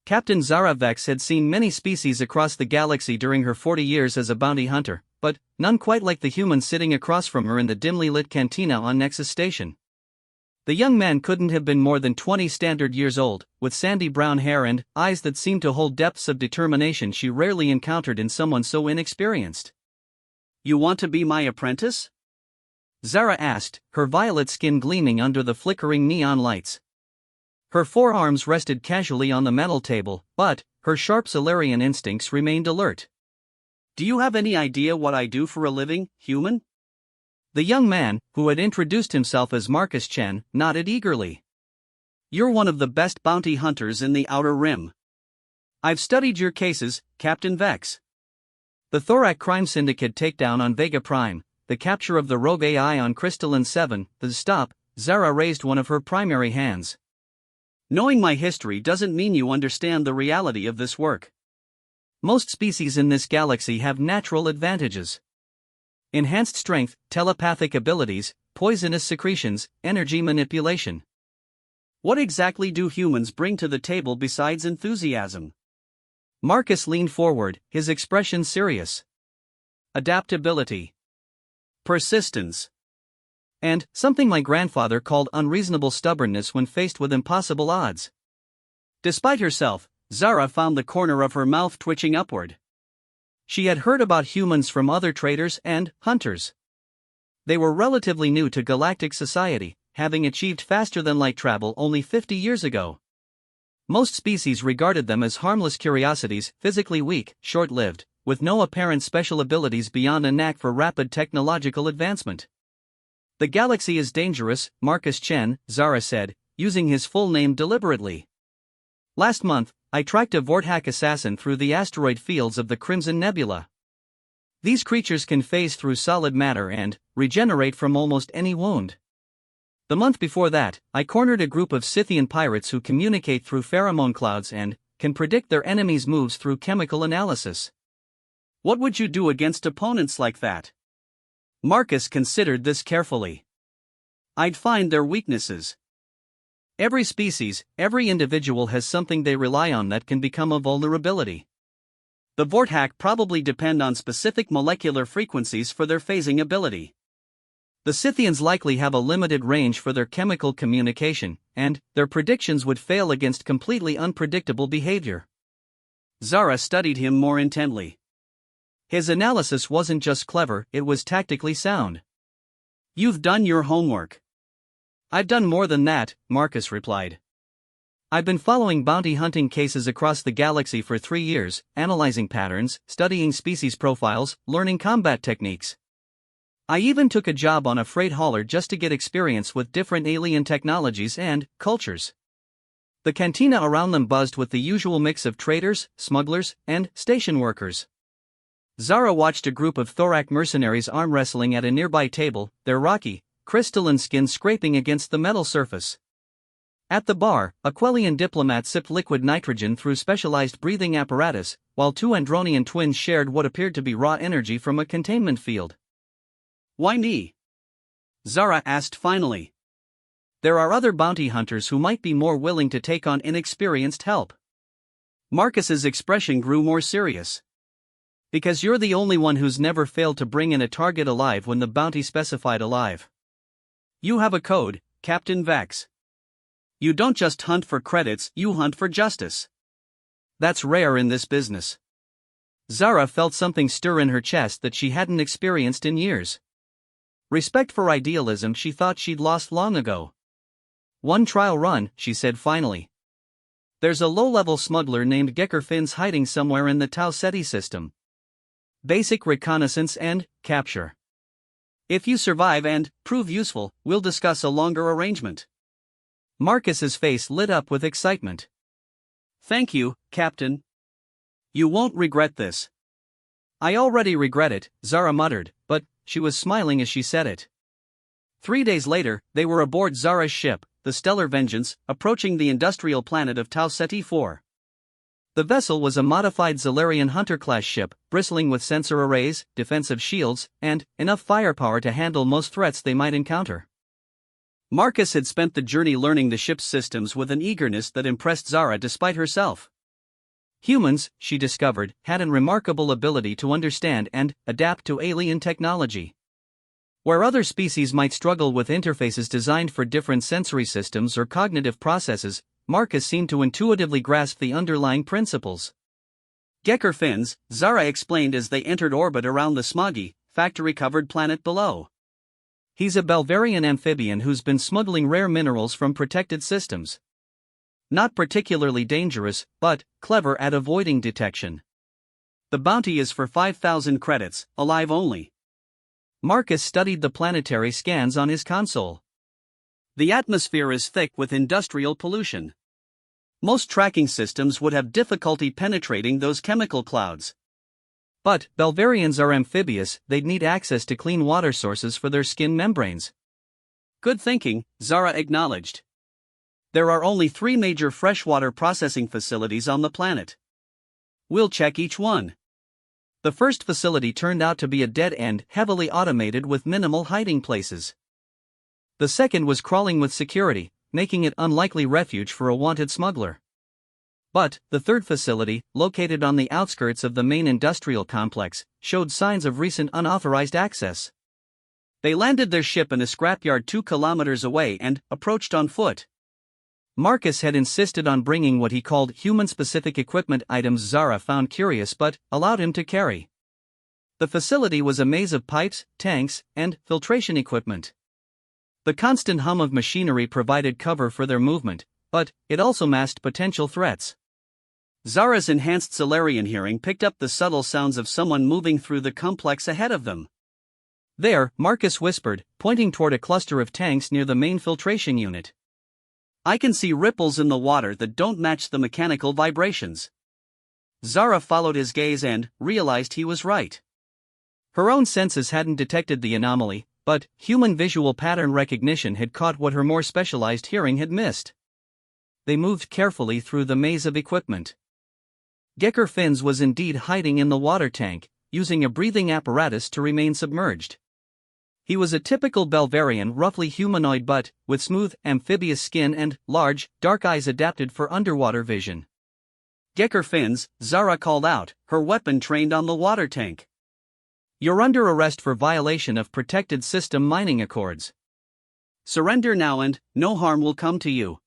Captain Zara Vex had seen many species across the galaxy during her 40 years as a bounty hunter, but none quite like the human sitting across from her in the dimly lit cantina on Nexus Station. The young man couldn't have been more than 20 standard years old, with sandy brown hair and eyes that seemed to hold depths of determination she rarely encountered in someone so inexperienced. "You want to be my apprentice?" Zara asked, her violet skin gleaming under the flickering neon lights. Her forearms rested casually on the metal table, but her sharp Solarian instincts remained alert. "Do you have any idea what I do for a living, human?" The young man, who had introduced himself as Marcus Chen, nodded eagerly. "You're one of the best bounty hunters in the Outer Rim. I've studied your cases, Captain Vex. The Thorak crime syndicate takedown on Vega Prime, the capture of the rogue AI on Crystalline 7, Stop, Zara raised one of her primary hands. "Knowing my history doesn't mean you understand the reality of this work. Most species in this galaxy have natural advantages. Enhanced strength, telepathic abilities, poisonous secretions, energy manipulation. What exactly do humans bring to the table besides enthusiasm?" Marcus leaned forward, his expression serious. "Adaptability. Persistence. And something my grandfather called unreasonable stubbornness when faced with impossible odds." Despite herself, Zara found the corner of her mouth twitching upward. She had heard about humans from other traders and hunters. They were relatively new to galactic society, having achieved faster-than-light travel only 50 years ago. Most species regarded them as harmless curiosities, physically weak, short-lived, with no apparent special abilities beyond a knack for rapid technological advancement. "The galaxy is dangerous," Marcus Chen, Zara said, using his full name deliberately. "Last month, I tracked a Vorthack assassin through the asteroid fields of the Crimson Nebula. These creatures can phase through solid matter and regenerate from almost any wound. The month before that, I cornered a group of Scythian pirates who communicate through pheromone clouds and can predict their enemies' moves through chemical analysis." "What would you do against opponents like that?" Marcus considered this carefully. "I'd find their weaknesses. Every species, every individual has something they rely on that can become a vulnerability. The Vorthack probably depend on specific molecular frequencies for their phasing ability. The Scythians likely have a limited range for their chemical communication, and their predictions would fail against completely unpredictable behavior." Zara studied him more intently. His analysis wasn't just clever, it was tactically sound. "You've done your homework." "I've done more than that," Marcus replied. "I've been following bounty hunting cases across the galaxy for 3 years, analyzing patterns, studying species profiles, learning combat techniques. I even took a job on a freight hauler just to get experience with different alien technologies and cultures." The cantina around them buzzed with the usual mix of traders, smugglers, and station workers. Zara watched a group of Thorak mercenaries arm wrestling at a nearby table, their rocky, crystalline skin scraping against the metal surface. At the bar, a Quellian diplomat sipped liquid nitrogen through specialized breathing apparatus, while 2 Andronian twins shared what appeared to be raw energy from a containment field. "Why me?" Zara asked finally. "There are other bounty hunters who might be more willing to take on inexperienced help." Marcus's expression grew more serious. "Because you're the only one who's never failed to bring in a target alive when the bounty specified alive. You have a code, Captain Vex. You don't just hunt for credits, you hunt for justice. That's rare in this business." Zara felt something stir in her chest that she hadn't experienced in years. Respect for idealism she thought she'd lost long ago. "One trial run," she said finally. "There's a low-level smuggler named Gecker Finns hiding somewhere in the Tau Ceti system. Basic reconnaissance and capture. If you survive and prove useful, we'll discuss a longer arrangement." Marcus's face lit up with excitement. "Thank you, Captain. You won't regret this." "I already regret it," Zara muttered, but she was smiling as she said it. 3 days later, they were aboard Zara's ship, the Stellar Vengeance, approaching the industrial planet of Tau Ceti 4. The vessel was a modified Zalarian Hunter-class ship, bristling with sensor arrays, defensive shields, and enough firepower to handle most threats they might encounter. Marcus had spent the journey learning the ship's systems with an eagerness that impressed Zara despite herself. Humans, she discovered, had a remarkable ability to understand and adapt to alien technology. Where other species might struggle with interfaces designed for different sensory systems or cognitive processes, Marcus seemed to intuitively grasp the underlying principles. Gecker fins, Zara explained as they entered orbit around the smoggy, factory-covered planet below. He's a Belvarian amphibian who's been smuggling rare minerals from protected systems. Not particularly dangerous, but clever at avoiding detection. The bounty is for 5,000 credits, alive only. Marcus studied the planetary scans on his console. The atmosphere is thick with industrial pollution. Most tracking systems would have difficulty penetrating those chemical clouds. But Belvarians are amphibious, they'd need access to clean water sources for their skin membranes. Good thinking, Zara acknowledged. There are only 3 major freshwater processing facilities on the planet. We'll check each one. The first facility turned out to be a dead end, heavily automated with minimal hiding places. The second was crawling with security, making it unlikely refuge for a wanted smuggler. But the third facility, located on the outskirts of the main industrial complex, showed signs of recent unauthorized access. They landed their ship in a scrapyard 2 kilometers away and approached on foot. Marcus had insisted on bringing what he called human-specific equipment items Zara found curious but allowed him to carry. The facility was a maze of pipes, tanks, and filtration equipment. The constant hum of machinery provided cover for their movement, but it also masked potential threats. Zara's enhanced Solarian hearing picked up the subtle sounds of someone moving through the complex ahead of them. There, Marcus whispered, pointing toward a cluster of tanks near the main filtration unit. I can see ripples in the water that don't match the mechanical vibrations. Zara followed his gaze and realized he was right. Her own senses hadn't detected the anomaly, but human visual pattern recognition had caught what her more specialized hearing had missed. They moved carefully through the maze of equipment. Gecker Fins was indeed hiding in the water tank, using a breathing apparatus to remain submerged. He was a typical Belvarian, roughly humanoid but with smooth, amphibious skin and large, dark eyes adapted for underwater vision. Gecker Fins, Zara called out, her weapon trained on the water tank. You're under arrest for violation of protected system mining accords. Surrender now and no harm will come to you.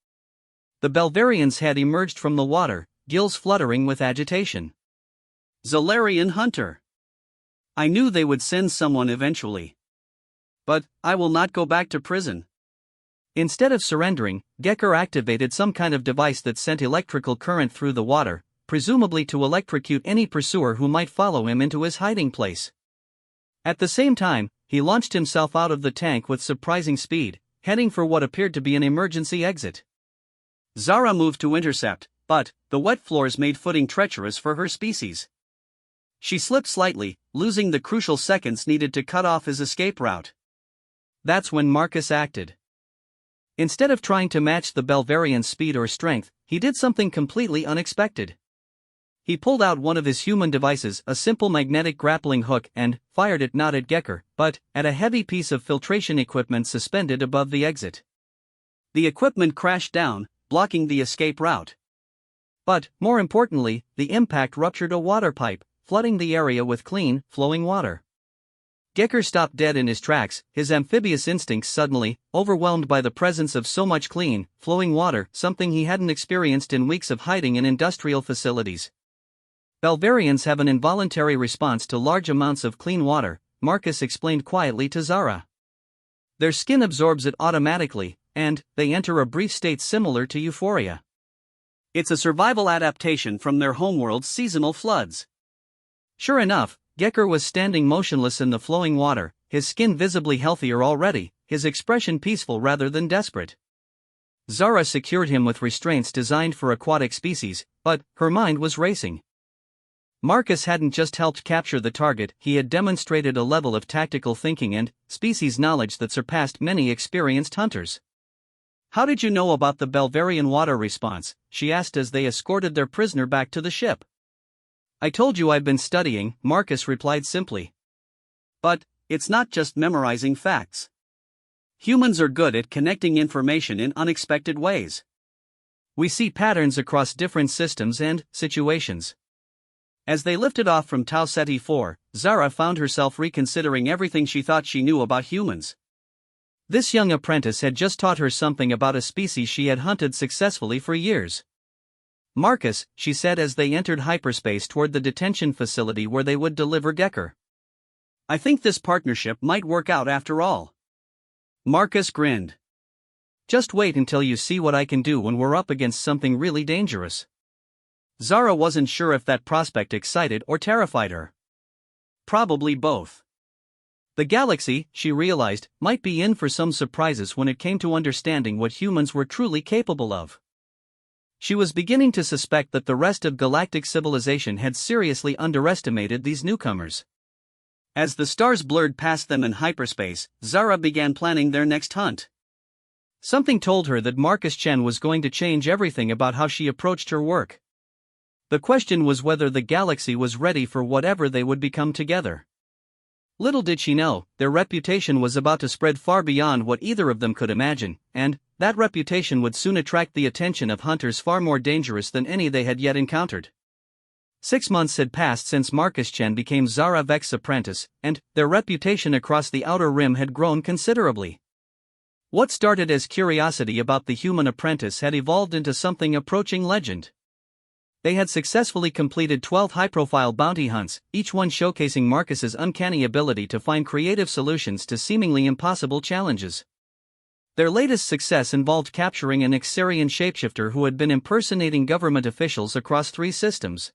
The Belvarians had emerged from the water, gills fluttering with agitation. Zolarian Hunter. I knew they would send someone eventually. But I will not go back to prison. Instead of surrendering, Gecker activated some kind of device that sent electrical current through the water, presumably to electrocute any pursuer who might follow him into his hiding place. At the same time, he launched himself out of the tank with surprising speed, heading for what appeared to be an emergency exit. Zara moved to intercept, but the wet floors made footing treacherous for her species. She slipped slightly, losing the crucial seconds needed to cut off his escape route. That's when Marcus acted. Instead of trying to match the Belvarian's speed or strength, he did something completely unexpected. He pulled out one of his human devices, a simple magnetic grappling hook, and fired it not at Gecker, but at a heavy piece of filtration equipment suspended above the exit. The equipment crashed down, blocking the escape route. But, more importantly, the impact ruptured a water pipe, flooding the area with clean, flowing water. Gecker stopped dead in his tracks, his amphibious instincts suddenly overwhelmed by the presence of so much clean, flowing water, something he hadn't experienced in weeks of hiding in industrial facilities. Belvarians have an involuntary response to large amounts of clean water, Marcus explained quietly to Zara. Their skin absorbs it automatically, and they enter a brief state similar to euphoria. It's a survival adaptation from their homeworld's seasonal floods. Sure enough, Gecker was standing motionless in the flowing water, his skin visibly healthier already, his expression peaceful rather than desperate. Zara secured him with restraints designed for aquatic species, but her mind was racing. Marcus hadn't just helped capture the target, he had demonstrated a level of tactical thinking and species knowledge that surpassed many experienced hunters. How did you know about the Belvarian water response? She asked as they escorted their prisoner back to the ship. I told you I've been studying, Marcus replied simply. But it's not just memorizing facts. Humans are good at connecting information in unexpected ways. We see patterns across different systems and situations. As they lifted off from Tau Ceti 4, Zara found herself reconsidering everything she thought she knew about humans. This young apprentice had just taught her something about a species she had hunted successfully for years. Marcus, she said as they entered hyperspace toward the detention facility where they would deliver Gecker. I think this partnership might work out after all. Marcus grinned. Just wait until you see what I can do when we're up against something really dangerous. Zara wasn't sure if that prospect excited or terrified her. Probably both. The galaxy, she realized, might be in for some surprises when it came to understanding what humans were truly capable of. She was beginning to suspect that the rest of galactic civilization had seriously underestimated these newcomers. As the stars blurred past them in hyperspace, Zara began planning their next hunt. Something told her that Marcus Chen was going to change everything about how she approached her work. The question was whether the galaxy was ready for whatever they would become together. Little did she know, their reputation was about to spread far beyond what either of them could imagine, and that reputation would soon attract the attention of hunters far more dangerous than any they had yet encountered. 6 months had passed since Marcus Chen became Zara Vex's apprentice, and their reputation across the Outer Rim had grown considerably. What started as curiosity about the human apprentice had evolved into something approaching legend. They had successfully completed 12 high-profile bounty hunts, each one showcasing Marcus's uncanny ability to find creative solutions to seemingly impossible challenges. Their latest success involved capturing an Ixarian shapeshifter who had been impersonating government officials across 3 systems.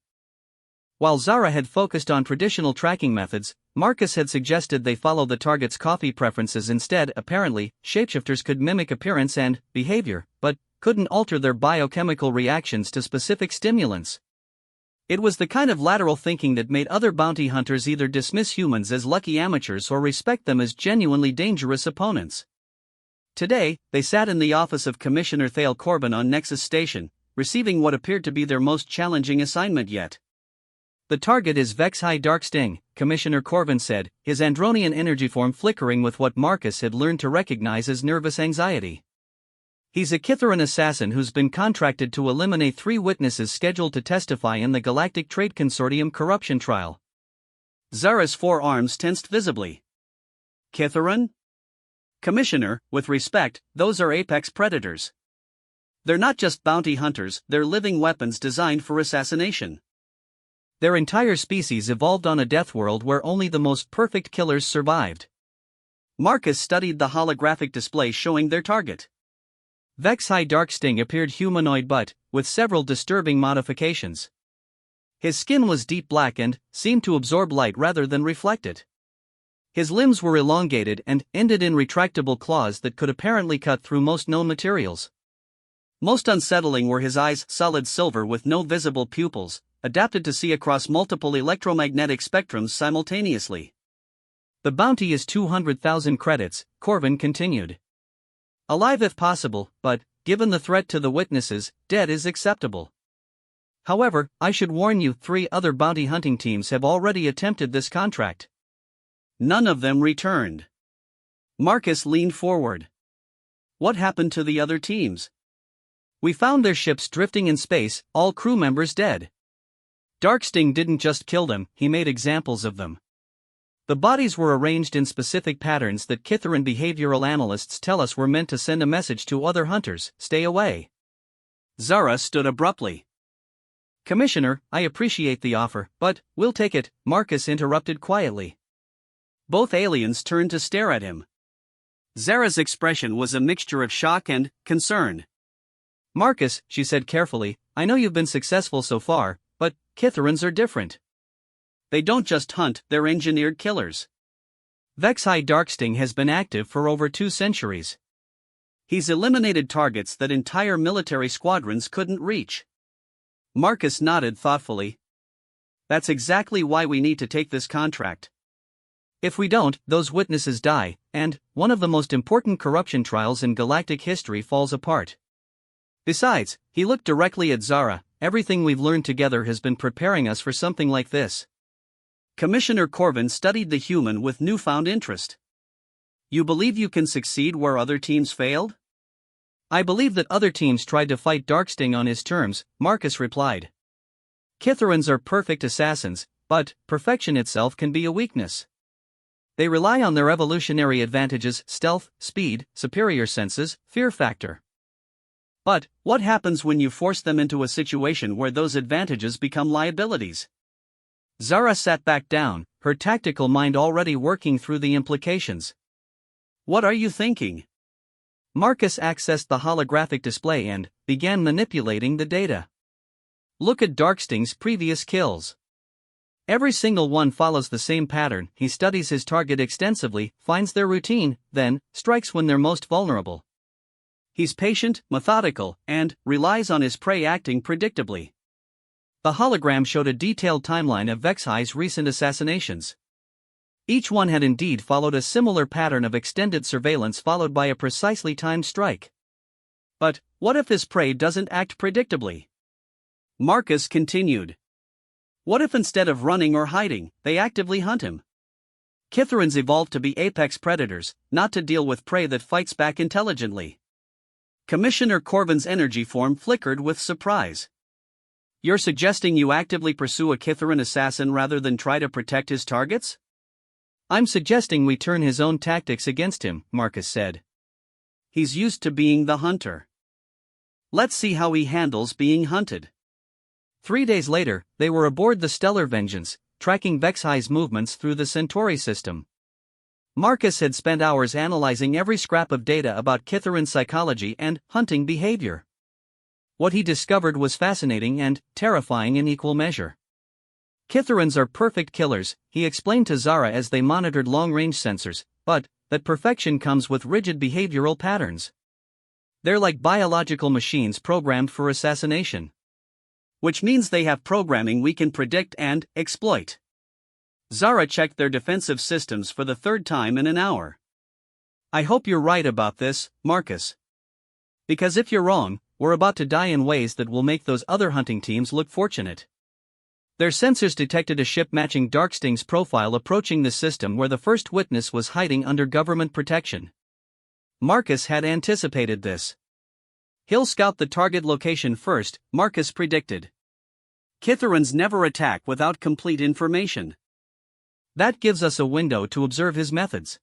While Zara had focused on traditional tracking methods, Marcus had suggested they follow the target's coffee preferences instead. Apparently, shapeshifters could mimic appearance and behavior, but couldn't alter their biochemical reactions to specific stimulants. It was the kind of lateral thinking that made other bounty hunters either dismiss humans as lucky amateurs or respect them as genuinely dangerous opponents. Today, they sat in the office of Commissioner Thale Corbin on Nexus Station, receiving what appeared to be their most challenging assignment yet. The target is Vex High Dark Sting, Commissioner Corbin said, his Andronian energy form flickering with what Marcus had learned to recognize as nervous anxiety. He's a Kitharan assassin who's been contracted to eliminate 3 witnesses scheduled to testify in the Galactic Trade Consortium corruption trial. Zara's forearms tensed visibly. Kitharan? Commissioner, with respect, those are apex predators. They're not just bounty hunters, they're living weapons designed for assassination. Their entire species evolved on a death world where only the most perfect killers survived. Marcus studied the holographic display showing their target. Vex High Dark Sting appeared humanoid but, with several disturbing modifications. His skin was deep black and seemed to absorb light rather than reflect it. His limbs were elongated and ended in retractable claws that could apparently cut through most known materials. Most unsettling were his eyes, solid silver with no visible pupils, adapted to see across multiple electromagnetic spectrums simultaneously. The bounty is 200,000 credits, Corbin continued. Alive if possible, but, given the threat to the witnesses, dead is acceptable. However, I should warn you, 3 other bounty hunting teams have already attempted this contract. None of them returned. Marcus leaned forward. What happened to the other teams? We found their ships drifting in space, all crew members dead. Darksting didn't just kill them, he made examples of them. The bodies were arranged in specific patterns that Kitharan behavioral analysts tell us were meant to send a message to other hunters, stay away. Zara stood abruptly. Commissioner, I appreciate the offer, but we'll take it, Marcus interrupted quietly. Both aliens turned to stare at him. Zara's expression was a mixture of shock and concern. Marcus, she said carefully, I know you've been successful so far, but Kitharans are different. They don't just hunt, they're engineered killers. Vex High Darksting has been active for over 2 centuries. He's eliminated targets that entire military squadrons couldn't reach. Marcus nodded thoughtfully. That's exactly why we need to take this contract. If we don't, those witnesses die, and one of the most important corruption trials in galactic history falls apart. Besides, he looked directly at Zara, everything we've learned together has been preparing us for something like this. Commissioner Corbin studied the human with newfound interest. You believe you can succeed where other teams failed? I believe that other teams tried to fight Darksting on his terms, Marcus replied. Kitharans are perfect assassins, but perfection itself can be a weakness. They rely on their evolutionary advantages: stealth, speed, superior senses, fear factor. But what happens when you force them into a situation where those advantages become liabilities? Zara sat back down, her tactical mind already working through the implications. What are you thinking? Marcus accessed the holographic display and began manipulating the data. Look at Darksting's previous kills. Every single one follows the same pattern. He studies his target extensively, finds their routine, then strikes when they're most vulnerable. He's patient, methodical, and relies on his prey acting predictably. The hologram showed a detailed timeline of Vexhi's recent assassinations. Each one had indeed followed a similar pattern of extended surveillance followed by a precisely timed strike. But what if his prey doesn't act predictably? Marcus continued. What if instead of running or hiding, they actively hunt him? Kitharans evolved to be apex predators, not to deal with prey that fights back intelligently. Commissioner Corvin's energy form flickered with surprise. You're suggesting you actively pursue a Kitharan assassin rather than try to protect his targets? I'm suggesting we turn his own tactics against him, Marcus said. He's used to being the hunter. Let's see how he handles being hunted. 3 days later, they were aboard the Stellar Vengeance, tracking Vexhi's movements through the Centauri system. Marcus had spent hours analyzing every scrap of data about Kitharan psychology and hunting behavior. What he discovered was fascinating and terrifying in equal measure. Kitharans are perfect killers, he explained to Zara as they monitored long-range sensors, but that perfection comes with rigid behavioral patterns. They're like biological machines programmed for assassination. Which means they have programming we can predict and exploit. Zara checked their defensive systems for the third time in an hour. I hope you're right about this, Marcus. Because if you're wrong, we're about to die in ways that will make those other hunting teams look fortunate. Their sensors detected a ship matching Darksting's profile approaching the system where the first witness was hiding under government protection. Marcus had anticipated this. He'll scout the target location first, Marcus predicted. Kitharans never attack without complete information. That gives us a window to observe his methods.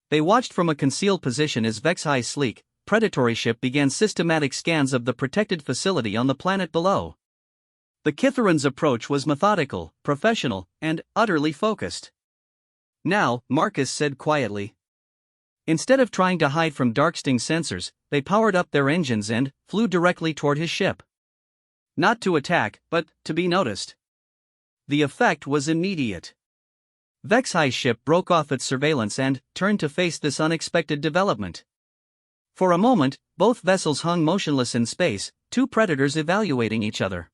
They watched from a concealed position as Vexhi's sleek, predatory ship began systematic scans of the protected facility on the planet below. The Kitharans' approach was methodical, professional, and utterly focused. Now, Marcus said quietly. Instead of trying to hide from Darksting's sensors, they powered up their engines and flew directly toward his ship. Not to attack, but to be noticed. The effect was immediate. Vexhi's ship broke off its surveillance and turned to face this unexpected development. For a moment, both vessels hung motionless in space, two predators evaluating each other.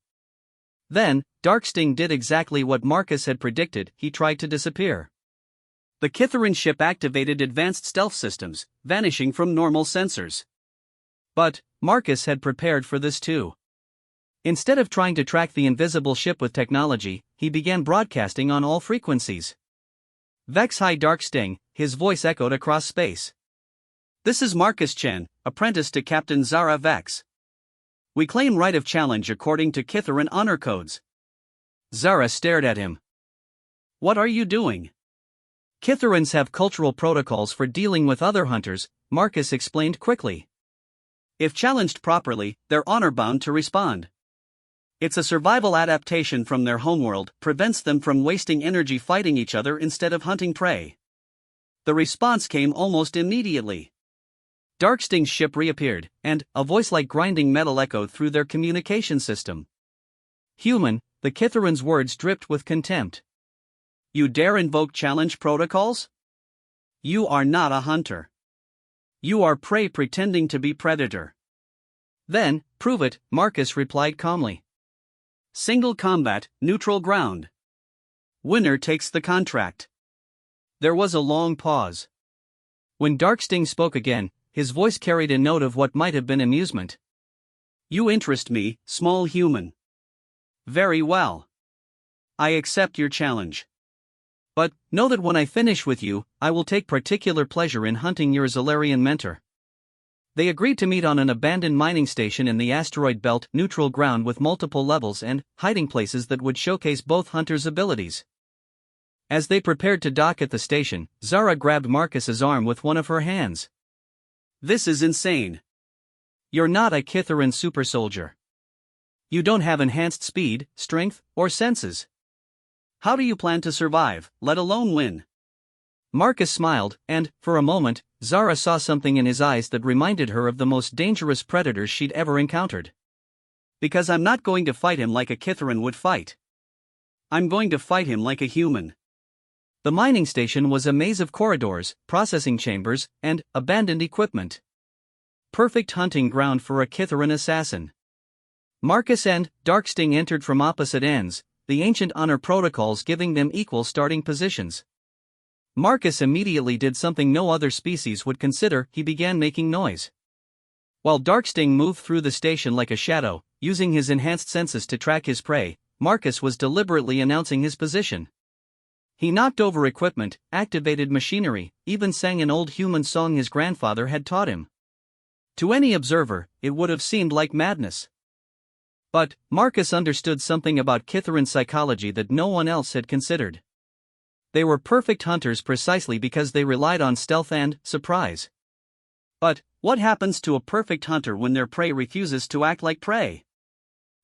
Then, Darksting did exactly what Marcus had predicted. He tried to disappear. The Kitharan ship activated advanced stealth systems, vanishing from normal sensors. But Marcus had prepared for this too. Instead of trying to track the invisible ship with technology, he began broadcasting on all frequencies. Vexhi Darksting, his voice echoed across space. This is Marcus Chen, apprentice to Captain Zara Vex. We claim right of challenge according to Kitharan honor codes. Zara stared at him. What are you doing? Kitharans have cultural protocols for dealing with other hunters, Marcus explained quickly. If challenged properly, they're honor-bound to respond. It's a survival adaptation from their homeworld, prevents them from wasting energy fighting each other instead of hunting prey. The response came almost immediately. Darksting's ship reappeared, and a voice like grinding metal echoed through their communication system. Human, the Kitharan's words dripped with contempt. You dare invoke challenge protocols? You are not a hunter. You are prey pretending to be predator. Then, prove it, Marcus replied calmly. Single combat, neutral ground. Winner takes the contract. There was a long pause. When Darksting spoke again, his voice carried a note of what might have been amusement. You interest me, small human. Very well. I accept your challenge. But, know that when I finish with you, I will take particular pleasure in hunting your Zalarian mentor. They agreed to meet on an abandoned mining station in the asteroid belt, neutral ground with multiple levels and hiding places that would showcase both hunters' abilities. As they prepared to dock at the station, Zara grabbed Marcus's arm with one of her hands. "This is insane. You're not a Kithaeron super soldier. You don't have enhanced speed, strength, or senses. How do you plan to survive, let alone win?" Marcus smiled, and, for a moment, Zara saw something in his eyes that reminded her of the most dangerous predators she'd ever encountered. "Because I'm not going to fight him like a Kithaeron would fight. I'm going to fight him like a human." The mining station was a maze of corridors, processing chambers, and abandoned equipment. Perfect hunting ground for a Kithaeron assassin. Marcus and Darksting entered from opposite ends, the ancient honor protocols giving them equal starting positions. Marcus immediately did something no other species would consider. He began making noise. While Darksting moved through the station like a shadow, using his enhanced senses to track his prey, Marcus was deliberately announcing his position. He knocked over equipment, activated machinery, even sang an old human song his grandfather had taught him. To any observer, it would have seemed like madness. But Marcus understood something about Kithaeron psychology that no one else had considered. They were perfect hunters precisely because they relied on stealth and surprise. But what happens to a perfect hunter when their prey refuses to act like prey?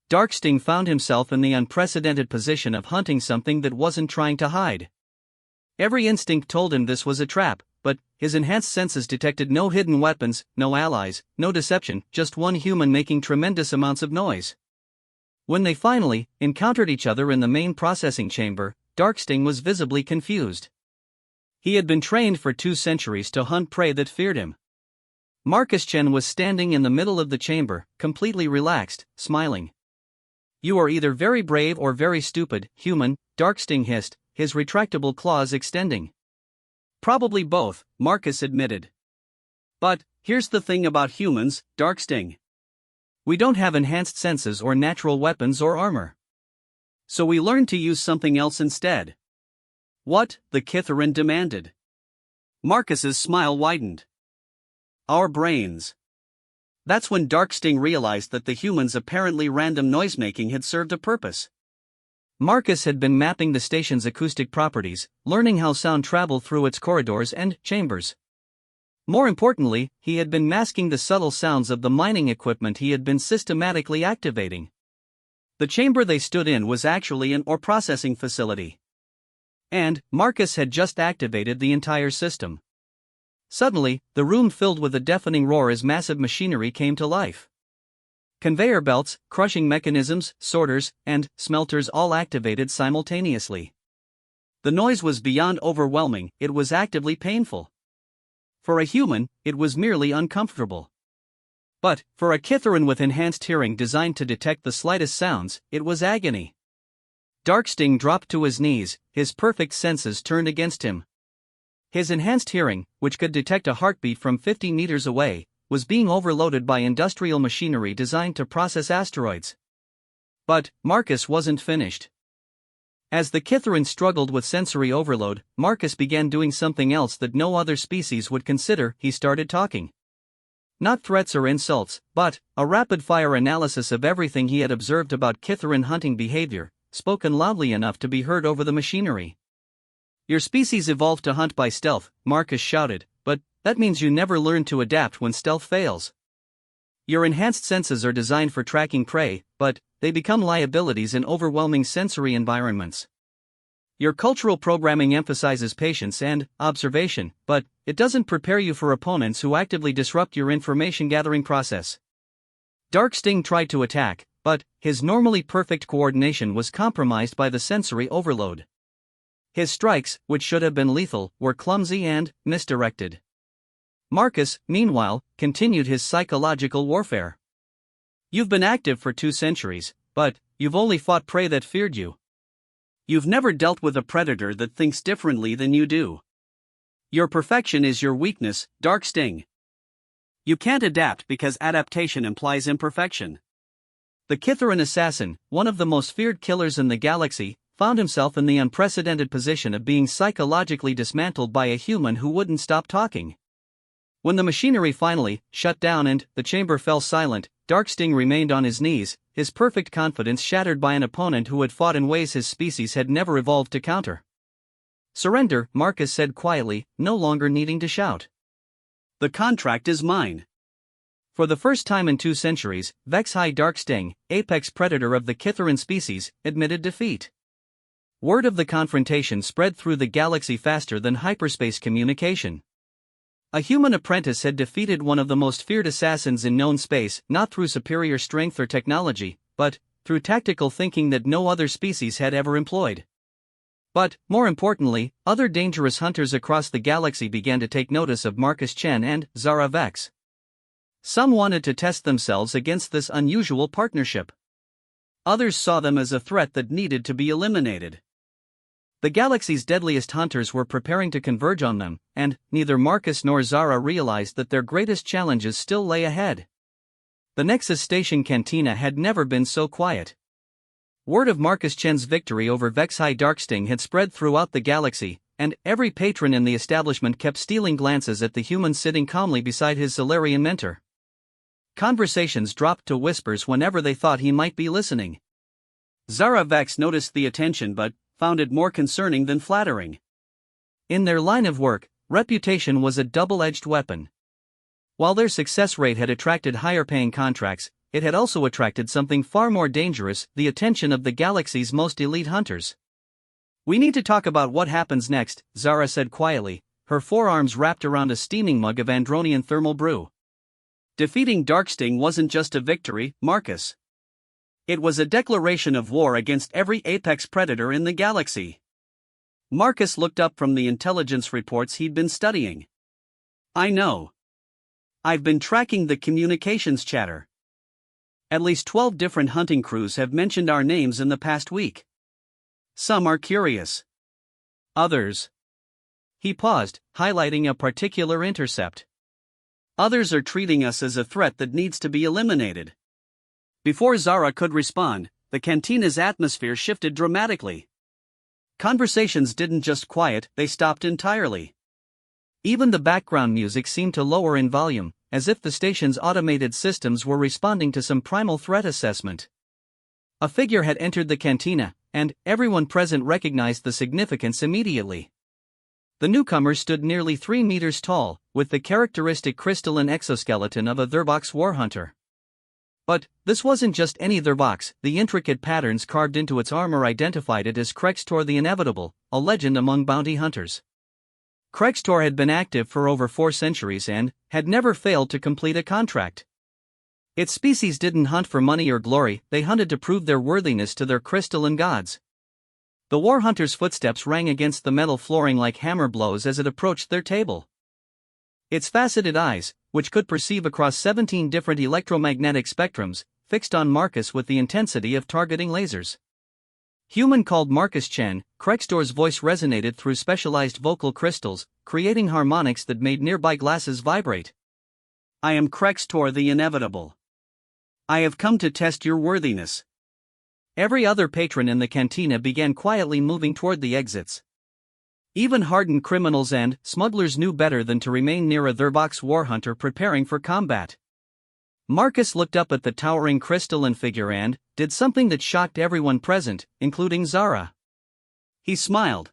Darksting found himself in the unprecedented position of hunting something that wasn't trying to hide. Every instinct told him this was a trap, but his enhanced senses detected no hidden weapons, no allies, no deception, just one human making tremendous amounts of noise. When they finally encountered each other in the main processing chamber, Darksting was visibly confused. He had been trained for 2 centuries to hunt prey that feared him. Marcus Chen was standing in the middle of the chamber, completely relaxed, smiling. "You are either very brave or very stupid, human," Darksting hissed, his retractable claws extending. "Probably both," Marcus admitted. "But here's the thing about humans, Darksting. We don't have enhanced senses or natural weapons or armor. So we learned to use something else instead." "What?" the Kithaeron demanded. Marcus's smile widened. "Our brains." That's when Darksting realized that the humans' apparently random noisemaking had served a purpose. Marcus had been mapping the station's acoustic properties, learning how sound traveled through its corridors and chambers. More importantly, he had been masking the subtle sounds of the mining equipment he had been systematically activating. The chamber they stood in was actually an ore processing facility. And Marcus had just activated the entire system. Suddenly, the room filled with a deafening roar as massive machinery came to life. Conveyor belts, crushing mechanisms, sorters, and smelters all activated simultaneously. The noise was beyond overwhelming, it was actively painful. For a human, it was merely uncomfortable. But, for a Kithaeron with enhanced hearing designed to detect the slightest sounds, it was agony. Darksting dropped to his knees, his perfect senses turned against him. His enhanced hearing, which could detect a heartbeat from 50 meters away, was being overloaded by industrial machinery designed to process asteroids. But Marcus wasn't finished. As the Kithaeron struggled with sensory overload, Marcus began doing something else that no other species would consider. He started talking. Not threats or insults, but a rapid-fire analysis of everything he had observed about Kithaeron hunting behavior, spoken loudly enough to be heard over the machinery. "Your species evolved to hunt by stealth," Marcus shouted, "but that means you never learn to adapt when stealth fails. Your enhanced senses are designed for tracking prey, but they become liabilities in overwhelming sensory environments. Your cultural programming emphasizes patience and observation, but it doesn't prepare you for opponents who actively disrupt your information-gathering process." Darksting tried to attack, but his normally perfect coordination was compromised by the sensory overload. His strikes, which should have been lethal, were clumsy and misdirected. Marcus, meanwhile, continued his psychological warfare. "You've been active for 2 centuries, but you've only fought prey that feared you. You've never dealt with a predator that thinks differently than you do. Your perfection is your weakness, Darksting. You can't adapt because adaptation implies imperfection." The Kithaeron assassin, one of the most feared killers in the galaxy, found himself in the unprecedented position of being psychologically dismantled by a human who wouldn't stop talking. When the machinery finally shut down and the chamber fell silent, Darksting remained on his knees, his perfect confidence shattered by an opponent who had fought in ways his species had never evolved to counter. "Surrender," Marcus said quietly, no longer needing to shout. "The contract is mine." For the first time in 2 centuries, Vexhai Darksting, apex predator of the Kitharan species, admitted defeat. Word of the confrontation spread through the galaxy faster than hyperspace communication. A human apprentice had defeated one of the most feared assassins in known space, not through superior strength or technology, but through tactical thinking that no other species had ever employed. But, more importantly, other dangerous hunters across the galaxy began to take notice of Marcus Chen and Zara Vex. Some wanted to test themselves against this unusual partnership. Others saw them as a threat that needed to be eliminated. The galaxy's deadliest hunters were preparing to converge on them, and neither Marcus nor Zara realized that their greatest challenges still lay ahead. The Nexus Station Cantina had never been so quiet. Word of Marcus Chen's victory over Vexhai Darksting had spread throughout the galaxy, and every patron in the establishment kept stealing glances at the human sitting calmly beside his Solarian mentor. Conversations dropped to whispers whenever they thought he might be listening. Zara Vex noticed the attention but found it more concerning than flattering. In their line of work, reputation was a double-edged weapon. While their success rate had attracted higher-paying contracts, it had also attracted something far more dangerous, the attention of the galaxy's most elite hunters. "We need to talk about what happens next," Zara said quietly, her forearms wrapped around a steaming mug of Andronian thermal brew. Defeating Darksting wasn't just a victory, Marcus. It was a declaration of war against every apex predator in the galaxy. Marcus looked up from the intelligence reports he'd been studying. "I know. I've been tracking the communications chatter. At least 12 different hunting crews have mentioned our names in the past week. Some are curious. Others..." He paused, highlighting a particular intercept. "Others are treating us as a threat that needs to be eliminated." Before Zara could respond, the cantina's atmosphere shifted dramatically. Conversations didn't just quiet, they stopped entirely. Even the background music seemed to lower in volume, as if the station's automated systems were responding to some primal threat assessment. A figure had entered the cantina, and everyone present recognized the significance immediately. The newcomer stood nearly 3 meters tall, with the characteristic crystalline exoskeleton of a Thurbox warhunter. But this wasn't just any Thurbox, the intricate patterns carved into its armor identified it as Krextor the Inevitable, a legend among bounty hunters. Krextor had been active for over 4 centuries and had never failed to complete a contract. Its species didn't hunt for money or glory, they hunted to prove their worthiness to their crystalline gods. The war hunter's footsteps rang against the metal flooring like hammer blows as it approached their table. Its faceted eyes, which could perceive across 17 different electromagnetic spectrums, fixed on Marcus with the intensity of targeting lasers. Human called Marcus Chen, Krextor's voice resonated through specialized vocal crystals, creating harmonics that made nearby glasses vibrate. "I am Krextor the Inevitable. I have come to test your worthiness." Every other patron in the cantina began quietly moving toward the exits. Even hardened criminals and smugglers knew better than to remain near a Thurbox warhunter preparing for combat. Marcus looked up at the towering crystalline figure and did something that shocked everyone present, including Zara. He smiled.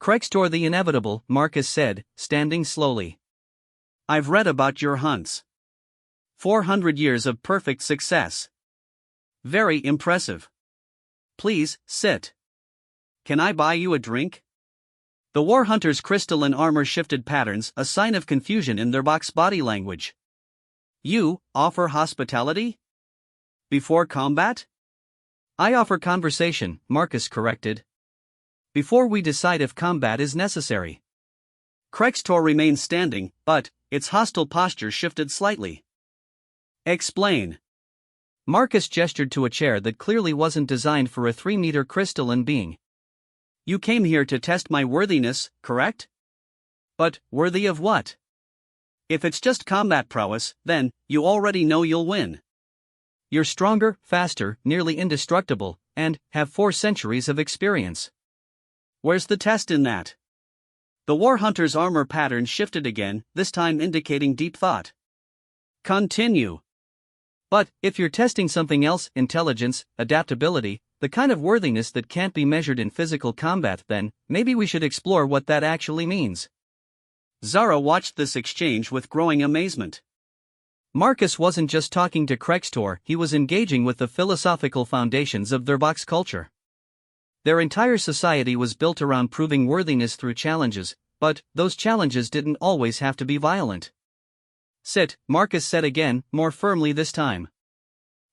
"Krextor the Inevitable," Marcus said, standing slowly. "I've read about your hunts. 400 years of perfect success. Very impressive. Please, sit. Can I buy you a drink?" The war hunter's crystalline armor shifted patterns, a sign of confusion in their box body language. "You offer hospitality? Before combat?" "I offer conversation," Marcus corrected. "Before we decide if combat is necessary." Krextor remained standing, but its hostile posture shifted slightly. "Explain." Marcus gestured to a chair that clearly wasn't designed for a 3-meter crystalline being. "You came here to test my worthiness, correct? But worthy of what? If it's just combat prowess, then you already know you'll win. You're stronger, faster, nearly indestructible, and have 4 centuries of experience. Where's the test in that?" The war hunter's armor pattern shifted again, this time indicating deep thought. Continue. But, if you're testing something else, intelligence, adaptability, the kind of worthiness that can't be measured in physical combat, then maybe we should explore what that actually means. Zara watched this exchange with growing amazement. Marcus wasn't just talking to Krextor, he was engaging with the philosophical foundations of Therbok's culture. Their entire society was built around proving worthiness through challenges, but those challenges didn't always have to be violent. Sit, Marcus said again, more firmly this time.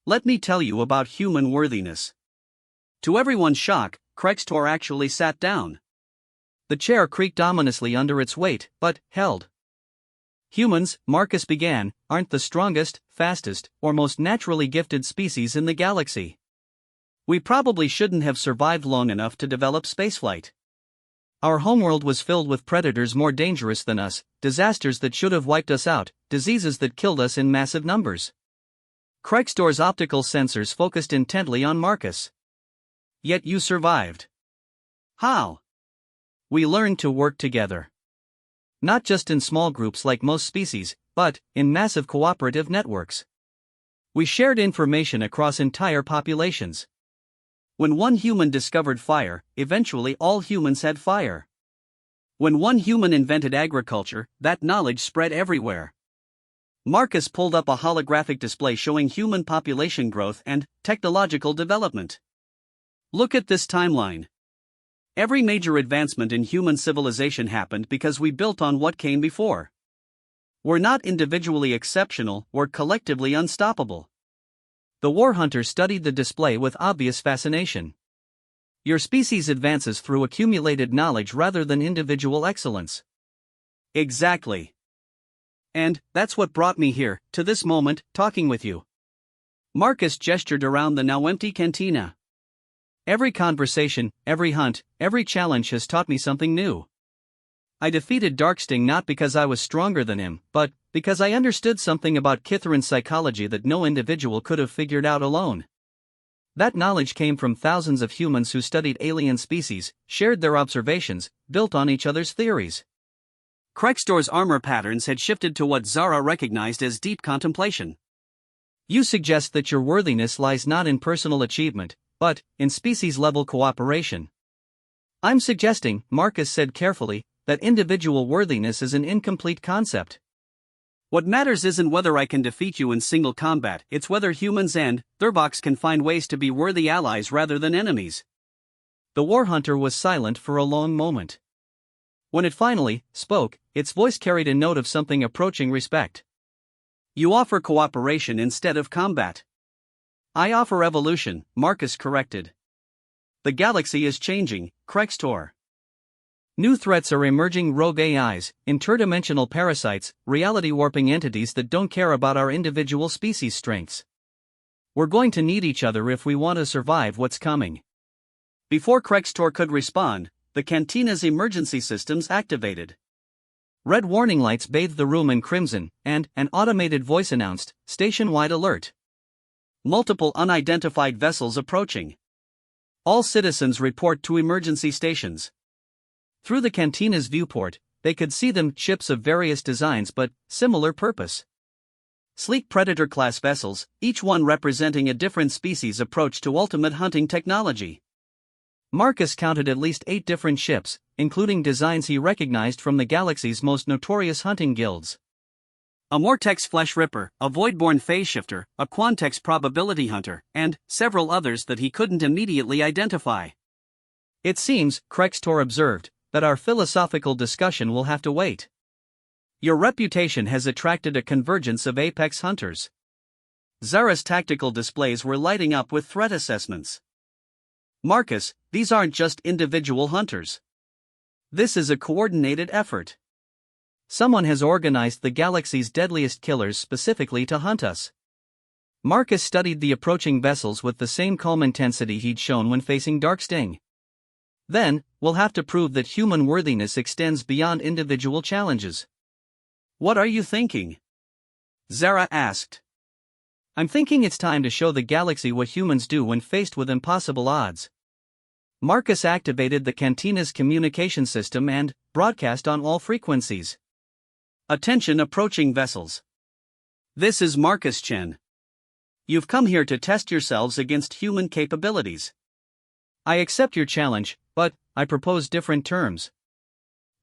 Let me tell you about human worthiness. To everyone's shock, Krextor actually sat down. The chair creaked ominously under its weight, but held. Humans, Marcus began, aren't the strongest, fastest, or most naturally gifted species in the galaxy. We probably shouldn't have survived long enough to develop spaceflight. Our homeworld was filled with predators more dangerous than us, disasters that should have wiped us out, diseases that killed us in massive numbers. Krextor's optical sensors focused intently on Marcus. Yet you survived. How? We learned to work together. Not just in small groups like most species, but in massive cooperative networks. We shared information across entire populations. When one human discovered fire, eventually all humans had fire. When one human invented agriculture, that knowledge spread everywhere. Marcus pulled up a holographic display showing human population growth and technological development. Look at this timeline. Every major advancement in human civilization happened because we built on what came before. We're not individually exceptional, we're collectively unstoppable. The war hunter studied the display with obvious fascination. Your species advances through accumulated knowledge rather than individual excellence. Exactly. And that's what brought me here, to this moment, talking with you. Marcus gestured around the now empty cantina. Every conversation, every hunt, every challenge has taught me something new. I defeated Darksting not because I was stronger than him, but because I understood something about Kitharan's psychology that no individual could have figured out alone. That knowledge came from thousands of humans who studied alien species, shared their observations, built on each other's theories. Krextor's armor patterns had shifted to what Zara recognized as deep contemplation. You suggest that your worthiness lies not in personal achievement, but in species-level cooperation. I'm suggesting, Marcus said carefully, that individual worthiness is an incomplete concept. What matters isn't whether I can defeat you in single combat, it's whether humans and Therboks can find ways to be worthy allies rather than enemies. The war hunter was silent for a long moment. When it finally spoke, its voice carried a note of something approaching respect. You offer cooperation instead of combat. I offer evolution, Marcus corrected. The galaxy is changing, Krextor. New threats are emerging: rogue AIs, interdimensional parasites, reality-warping entities that don't care about our individual species' strengths. We're going to need each other if we want to survive what's coming. Before Krextor could respond, the cantina's emergency systems activated. Red warning lights bathed the room in crimson, and an automated voice announced, "Station-wide alert. Multiple unidentified vessels approaching. All citizens report to emergency stations." Through the cantina's viewport, they could see them, ships of various designs but similar purpose. Sleek Predator-class vessels, each one representing a different species' approach to ultimate hunting technology. Marcus counted at least 8 different ships, including designs he recognized from the galaxy's most notorious hunting guilds. A Mortex Flesh Ripper, a Voidborn Phase Shifter, a Quantex Probability Hunter, and several others that he couldn't immediately identify. It seems, Krextor observed, that our philosophical discussion will have to wait. Your reputation has attracted a convergence of apex hunters. Zara's tactical displays were lighting up with threat assessments. Marcus, these aren't just individual hunters. This is a coordinated effort. Someone has organized the galaxy's deadliest killers specifically to hunt us. Marcus studied the approaching vessels with the same calm intensity he'd shown when facing Darksting. Then, we'll have to prove that human worthiness extends beyond individual challenges. What are you thinking? Zara asked. I'm thinking it's time to show the galaxy what humans do when faced with impossible odds. Marcus activated the Cantina's communication system and broadcast on all frequencies. Attention approaching vessels. This is Marcus Chen. You've come here to test yourselves against human capabilities. I accept your challenge, but I propose different terms.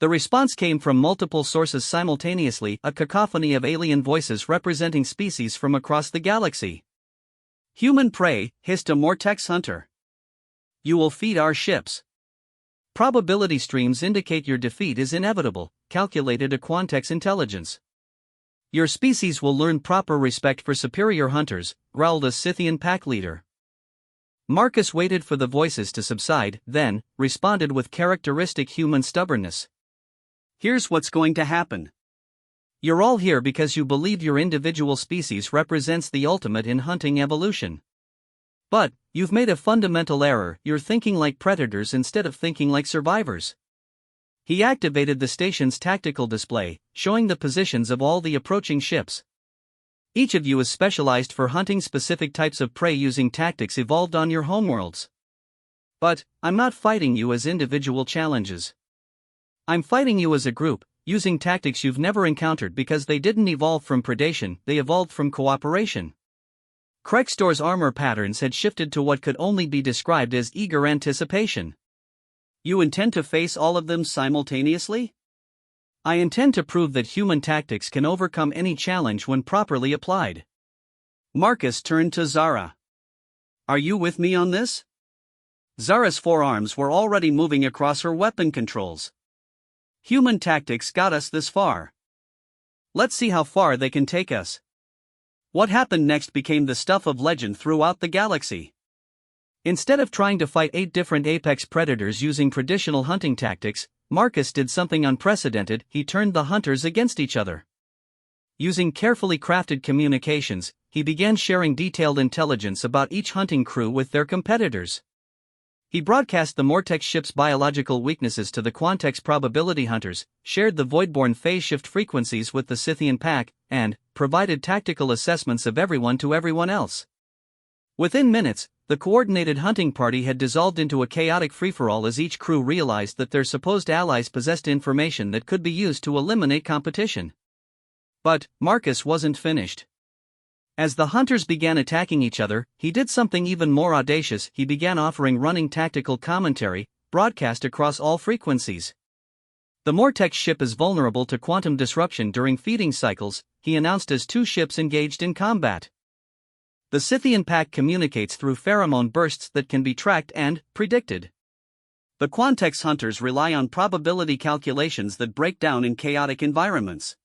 The response came from multiple sources simultaneously, a cacophony of alien voices representing species from across the galaxy. Human prey, hissed a Mortex hunter. You will feed our ships. Probability streams indicate your defeat is inevitable, calculated a Quantex intelligence. Your species will learn proper respect for superior hunters, growled a Scythian pack leader. Marcus waited for the voices to subside, then responded with characteristic human stubbornness. Here's what's going to happen. You're all here because you believe your individual species represents the ultimate in hunting evolution. But you've made a fundamental error, you're thinking like predators instead of thinking like survivors. He activated the station's tactical display, showing the positions of all the approaching ships. Each of you is specialized for hunting specific types of prey using tactics evolved on your homeworlds. But I'm not fighting you as individual challenges. I'm fighting you as a group, using tactics you've never encountered because they didn't evolve from predation, they evolved from cooperation. Krextor's armor patterns had shifted to what could only be described as eager anticipation. You intend to face all of them simultaneously? I intend to prove that human tactics can overcome any challenge when properly applied. Marcus turned to Zara. Are you with me on this? Zara's forearms were already moving across her weapon controls. Human tactics got us this far. Let's see how far they can take us. What happened next became the stuff of legend throughout the galaxy. Instead of trying to fight 8 different apex predators using traditional hunting tactics, Marcus did something unprecedented, he turned the hunters against each other. Using carefully crafted communications, he began sharing detailed intelligence about each hunting crew with their competitors. He broadcast the Mortex ship's biological weaknesses to the Quantex probability hunters, shared the Voidborn phase shift frequencies with the Scythian pack, and provided tactical assessments of everyone to everyone else. Within minutes, the coordinated hunting party had dissolved into a chaotic free-for-all as each crew realized that their supposed allies possessed information that could be used to eliminate competition. But Marcus wasn't finished. As the hunters began attacking each other, he did something even more audacious. He began offering running tactical commentary, broadcast across all frequencies. The Mortex ship is vulnerable to quantum disruption during feeding cycles, he announced as 2 ships engaged in combat. The Scythian pack communicates through pheromone bursts that can be tracked and predicted. The Quantex hunters rely on probability calculations that break down in chaotic environments.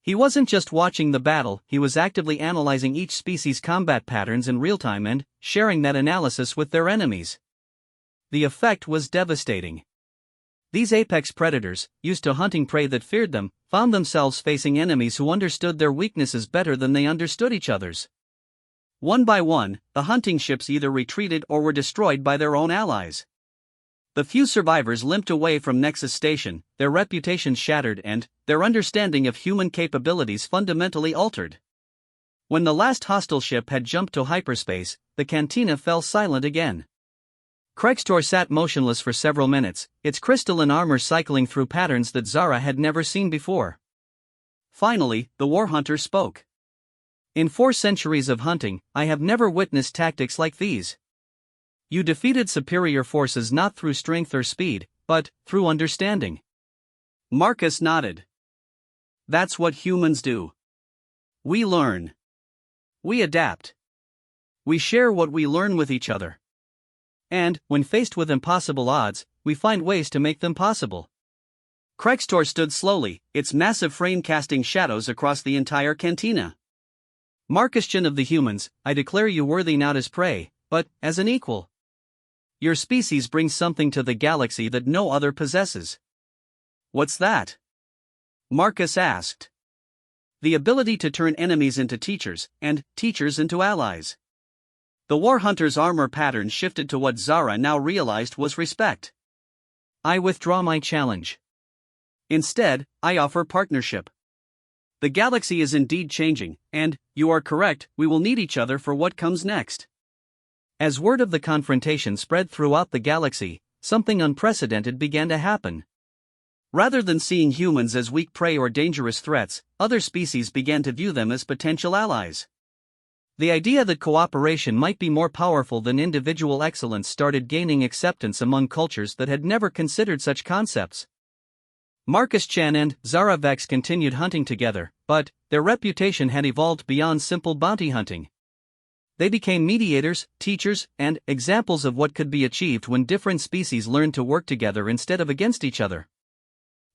He wasn't just watching the battle, he was actively analyzing each species' combat patterns in real time and sharing that analysis with their enemies. The effect was devastating. These apex predators, used to hunting prey that feared them, found themselves facing enemies who understood their weaknesses better than they understood each other's. One by one, the hunting ships either retreated or were destroyed by their own allies. The few survivors limped away from Nexus Station, their reputations shattered and their understanding of human capabilities fundamentally altered. When the last hostile ship had jumped to hyperspace, the cantina fell silent again. Krextor sat motionless for several minutes, its crystalline armor cycling through patterns that Zara had never seen before. Finally, the war hunter spoke. In 4 centuries of hunting, I have never witnessed tactics like these. You defeated superior forces not through strength or speed, but through understanding. Marcus nodded. That's what humans do. We learn. We adapt. We share what we learn with each other. And, when faced with impossible odds, we find ways to make them possible. Krextor stood slowly, its massive frame casting shadows across the entire cantina. Marcus Chen of the humans, I declare you worthy not as prey, but as an equal. Your species brings something to the galaxy that no other possesses. What's that? Marcus asked. The ability to turn enemies into teachers, and teachers into allies. The war hunter's armor pattern shifted to what Zara now realized was respect. I withdraw my challenge. Instead, I offer partnership. The galaxy is indeed changing, and, you are correct, we will need each other for what comes next. As word of the confrontation spread throughout the galaxy, something unprecedented began to happen. Rather than seeing humans as weak prey or dangerous threats, other species began to view them as potential allies. The idea that cooperation might be more powerful than individual excellence started gaining acceptance among cultures that had never considered such concepts. Marcus Chan and Zara Vex continued hunting together, but their reputation had evolved beyond simple bounty hunting. They became mediators, teachers, and examples of what could be achieved when different species learned to work together instead of against each other.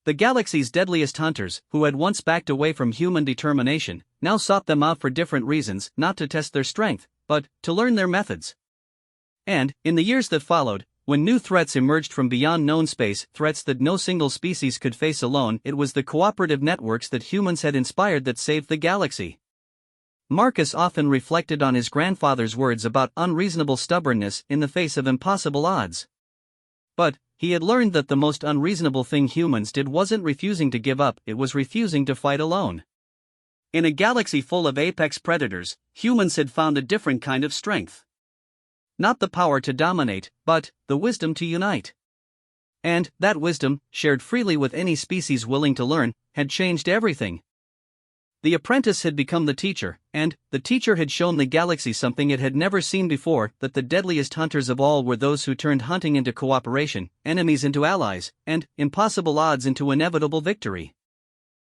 The galaxy's deadliest hunters, who had once backed away from human determination, now sought them out for different reasons, not to test their strength, but to learn their methods. And, in the years that followed, when new threats emerged from beyond known space, threats that no single species could face alone, it was the cooperative networks that humans had inspired that saved the galaxy. Marcus often reflected on his grandfather's words about unreasonable stubbornness in the face of impossible odds. But he had learned that the most unreasonable thing humans did wasn't refusing to give up, it was refusing to fight alone. In a galaxy full of apex predators, humans had found a different kind of strength. Not the power to dominate, but the wisdom to unite. And that wisdom, shared freely with any species willing to learn, had changed everything. The apprentice had become the teacher, and the teacher had shown the galaxy something it had never seen before, that the deadliest hunters of all were those who turned hunting into cooperation, enemies into allies, and impossible odds into inevitable victory.